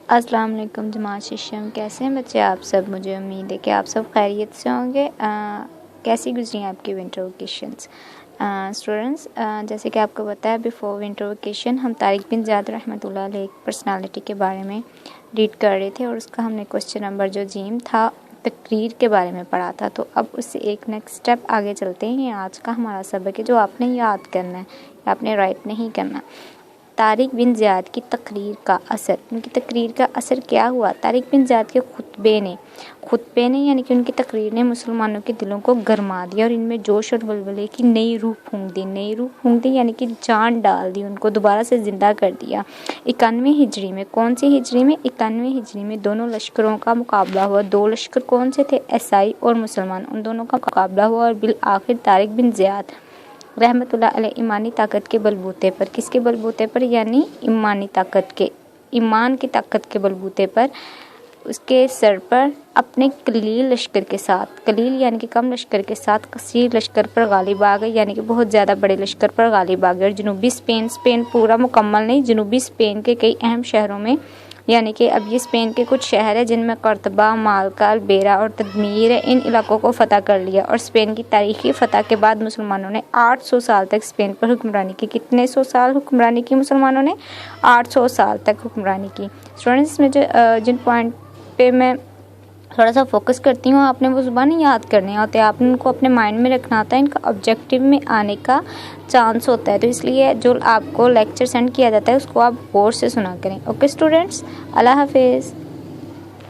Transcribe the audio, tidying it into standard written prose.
अस्सलाम वालेकुम जमात शिशम, कैसे हैं बच्चे आप सब। मुझे उम्मीद है कि आप सब खैरियत से होंगे। कैसी गुजरी आपकी विंटर वेकेशंस स्टूडेंट्स। जैसे कि आपको पता है, बिफोर विंटर वेकेशन हम तारिक बिन ज़ियाद रहमतुल्लाह अलैह एक पर्सनालिटी के बारे में रीड कर रहे थे और उसका हमने क्वेश्चन नंबर जो जीम था तकरीर के बारे में पढ़ा था। तो अब उससे एक नेक्स्ट स्टेप आगे चलते हैं। ये आज का हमारा सबक है जो आपने याद करना है, आपने राइट नहीं करना। तारिक बिन ज़ियाद की तकरीर का असर, उनकी तकरीर का असर क्या हुआ। तारिक बिन ज़ियाद के खुतबे ने यानी कि उनकी तकरीर ने मुसलमानों के दिलों को गरमा दिया और इनमें जोश और वलवले की नई रूह फूंक दी यानी कि जान डाल दी, उनको दोबारा से ज़िंदा कर दिया। 91 हिजरी में, कौन सी हिजरी में, 91 हिजरी में दोनों लश्करों का मुकाबला हुआ। दो लश्कर कौन से थे, ईसाई और मुसलमान, उन दोनों का मुकाबला हुआ और बिल आखिर तारिक बिन ज़ियाद रहमतुल्लाह अलैह ईमानी ताकत के बलबूते पर, किसके बलबूते पर, यानी ईमान की ताकत के बलबूते पर उसके सर पर अपने कलील लश्कर के साथ, कलील यानी कि कम लश्कर के साथ कसीर लश्कर पर गालिब आ गए, यानी कि बहुत ज़्यादा बड़े लश्कर पर गालिब आ गए। और जनूबी स्पेन पूरा मुकम्मल नहीं, जनूबी स्पेन के कई अहम शहरों में, यानी कि अब ये स्पेन के कुछ शहर है जिनमें कर्तबा, मालका, अल्बेरा और तदमीर है, इन इलाकों को फ़तह कर लिया। और स्पेन की तारीखी फ़तह के बाद मुसलमानों ने 800 साल तक स्पेन पर हुक्मरानी की। कितने सौ साल हुक्मरानी की मुसलमानों ने? 800 साल तक हुक्मरानी की। स्टूडेंट्स में जिन पॉइंट पे मैं थोड़ा सा फोकस करती हूँ, आपने वो ज़ुबानी याद करने होते हैं, आपने उनको अपने माइंड में रखना होता है, इनका ऑब्जेक्टिव में आने का चांस होता है। तो इसलिए जो आपको लेक्चर सेंड किया जाता है उसको आप गौर से सुना करें। ओके स्टूडेंट्स, अल्लाह हाफिज़।